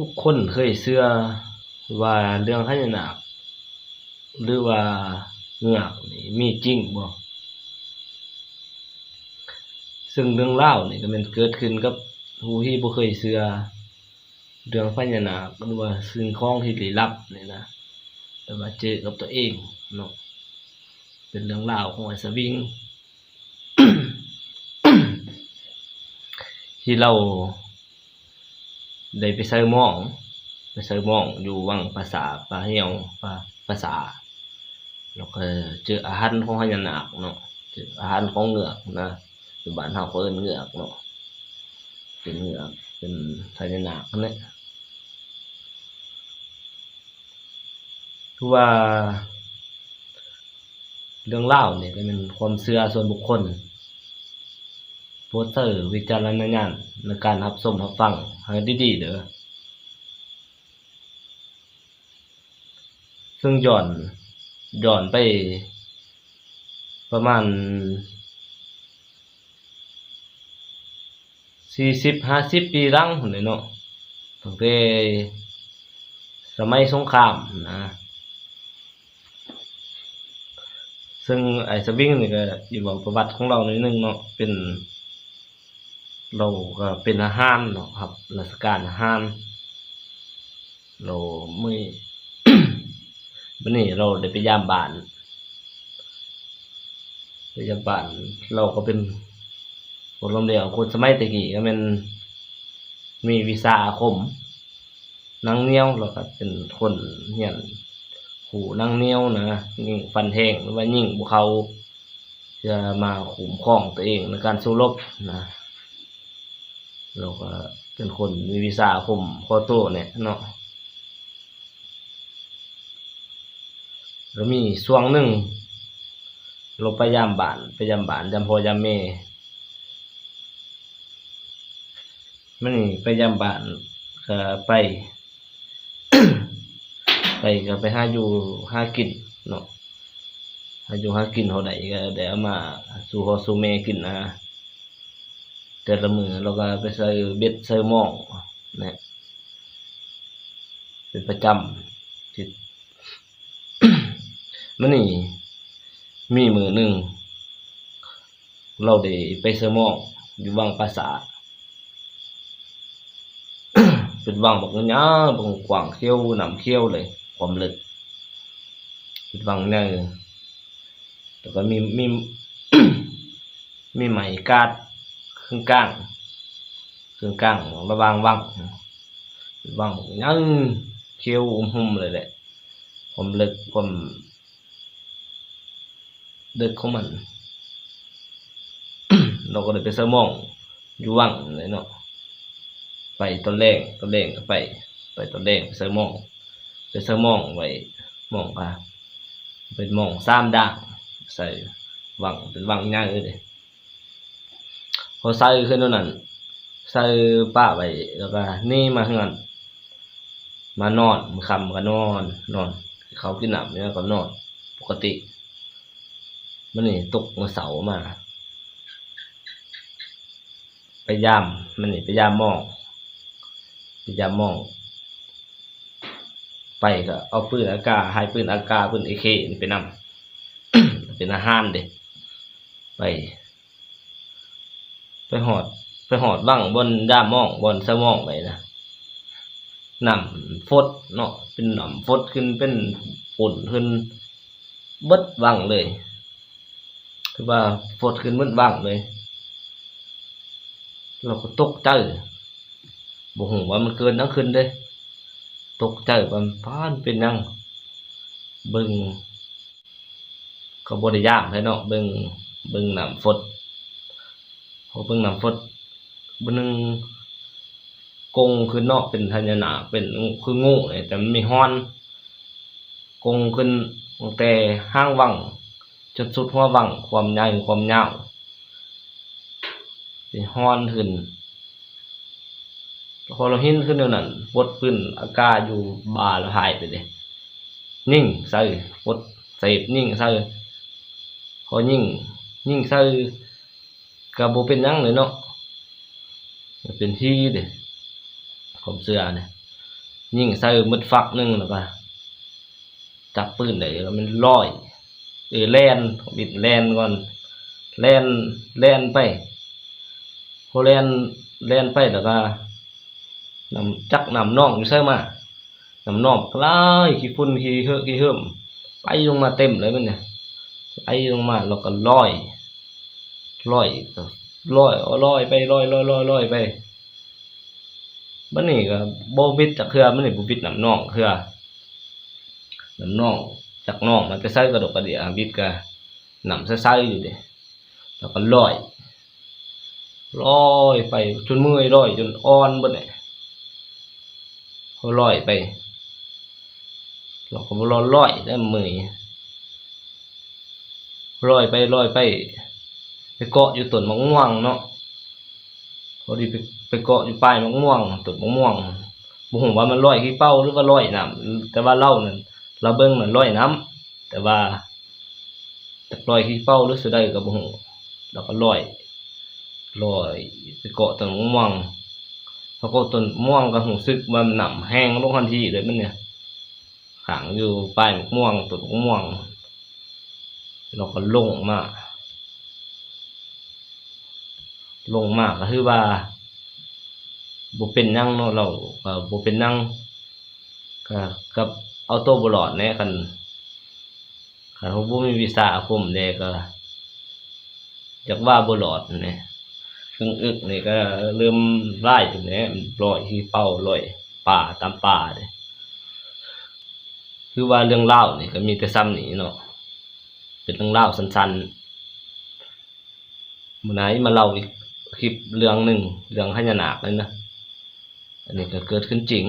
ทุกคนเคยเชื่อว่าเรื่องพญานาคหรือว่าเงือกนี่มีจริงบ่ซึ่งเรื่องราวนี่ก็แม่นเกิดขึ้นกับผู้ที่บ่เคยเชื่อเรื่องพญานาคหรือว่าสิ่งของที่ลี้ลับนี่นะแต่ว่าเจอกับตัวเองเนาะเป็นเรื่องราวของไอ้สวิง ที่เราได้ไปเซอร์หม้องอยู่วังปราสาทปลาเหี่ยวปราสาทแล้วก็เจออาหารของพญานาคเนาะเจออาหารของเงือกนะอยู่บ้านเฮาก็เอิ้นเงือกเนาะเป็นเงือกเป็นพญานาคนั่นแหละคือว่าเรื่องราวนี่ก็เป็นความเชื่อส่วนบุคคลโปรดใช้วิจารณญาณในการรับชมรับฟังให้ดีๆเด้อซึ่งย้อนไปประมาณ40-50 ปีหลังพู้นแหละเนาะตั้งแต่สมัยสงครามนะซึ่งไอ้สวิงนี่ก็อยู่บอกประวัติของเราหน่อยนึงเนาะเราก็เป็นทหารเนาะครับราชการทหารเรามื้อ มื้อนี้เราได้ไปยามบ้านเราก็เป็นคนล้มเหลวคนสมัยแตะกี้ก็แม่นมีวิชาอาคมหนังเหนียวแล้วก็เป็นคนเรียนหูหนังเหนียวนะยิงฟันแทงหรือว่ายิงบ่เข้าจะมาคุ้มครองตัวเองในการสู้รบนะเราก็เป็นคนมีวิชาอาคมพอโตเนี่ยเนาะแล้วมีช่วงหนึ่งเราไปยามบ้านยามพ่อยามแม่มันนี่ไปยามบ้านก็ไป ก็ไปหาอยู่หากินเนาะหาอยู่หากินเท่าใดก็ได้เอามาสู่พ่อสู่แม่กินนะแต่ละมื้อเราก็ไปใส่เบ็ดใส่หม้องนะเป็นประจำที่ มื้อนี้มีมื้อหนึ่งเราได้ไปใส่หม้องอยู่วังปราสาท เป็นวังบักยาวบักกว้างเขียวน้ำเขียวเลยความลึกเป็นวังใหญ่แล้วก็มี มีไม้กาดครึ่งกลางระหว่างวังเป็นวังบักยาวเขียวหุ่มเลยแหละความลึกความลึกของมัน เราก็เลยไปเสมองอยู่วังเลยเนาะไปตอนแรกก็ไปตอนแรกไปเสมองไว้หมองก็เป็นหมอง3ด่างใส่วังเป็นวังใหญ่เลยพอใส่ขึ้นนั่นใส่ป้าไว้แล้วก็นี่มาเฮือนมานอนมื้อค่ำก็นอนเขากินน้ำเนี่ยก็นอนปกติมื้อนี้ตกมื้อเสาร์มาไปยามมันนี่ไปยามหม้องไปก็เอาปืนอากาศให้ปืนอากาศปืน AK นี่ไปนำ เป็นอาหารเด้ไปหอดบังบนยามหม้องบนสมองไว้นะน้ำฟดเนาะเป็นน้ำฟดขึ้นเป็นฝุ่นขึ้นเบิดวังเลยคือว่าฟดขึ้นเบิดวังเลยเราก็ตกใจบ่ฮู้ว่ามันเกินทั้งคืนเด้ตกใจว่าพานเป็นหยังเบิ่งก็บ่ได้ย่านแท้เนาะเบิ่งน้ำฝนพอเบิ่งน้ำฝนบ่นึงกงขึ้นเนาะเป็นพญานาคเป็นคืองูแต่มันมีฮ้อนกงขึ้นตั้งแต่ห้างวังจนสุดหัววังความใหญ่ความยาวเป็นฮ้อนขึ้นพอเราเห็นขึ้นนั่นปลดปืนอากาศอยู่บ่าแล้วหายไปเลยนิ่งใส่ปลดเสพนิ่งใส่พอนิ่งใส่ก็บ่เป็นหยังเลยเนาะเป็นที่เด้ความเชื่อเนี่ย ยิงใส่หมดฝักหนึงแล้วก็จับปืนได้แล้วมันลอยแล่นบิดแล่นก่อนแล่นไปพอแล่นไปแล้วก็นำจักนำน้องอยู่ใส่มานำน้องคล้ายขี้ฝุ่นขี้เหือะขี้เหื่มไปลงมาเต็มเลยมันเนี่ยไปลงมาแล้วก็ลอยลอยไปลอยไปบัดนี้ก็บ่บิดจักเทื่อมันนี่บ่บิดนำน้องเทื่อนำน้องจากน้องมันไปใส่กระดกกระเดียบิดก็นำใส่อยู่เด้แล้วก็ลอยไปจนเมื่อยลอยจนอ่อนเบิดเนี่ยพอลอยไปเราก็บ่ลอยได้เมื่อยลอยไปไปเกาะอยู่ต้นมะม่วงเนาะพอดีไปเกาะอยู่ปลายมะม่วงต้นมะม่วงบ่ฮู้ว่ามันลอยขี้เป้าหรือว่าลอยน้ำแต่ว่าเรานั่นเราเบิ่งมันลอยน้ำแต่ว่าจักลอยขี้เป้าหรือสิได้ก็บ่ฮู้แล้วก็ลอยไปเกาะต้นมะม่วงพอเกาะต้นมะม่วงก็รู้สึกว่ามันน้ำแห้งลงทันทีเลยมันเนี่ยขังอยู่ปลายมะม่วงต้นมะม่วงเราก็ลงมาก็คือว่าบ่เป็นหยังเนาะเราก็บ่เป็นหยังก็กับเอาตัวบ่รอดแน่คันเราบ่มีวิชาอาคมแน่ก็จักว่าบ่รอดแน่ซึ่งอึกนี่ก็เริ่มร้ายอยู่แหน่ลอยขี้เป้าลอยป่าตามป่าเด้คือว่าเรื่องราวนี่ก็มีแต่ซ้ำนี้เนาะเป็นเรื่องราวสั้นๆมื้อไหนมาเล่าอีกคลิปเรื่องหนึ่งเรื่องพญานาคเลยนะอันนี้ก็เกิดขึ้นจริง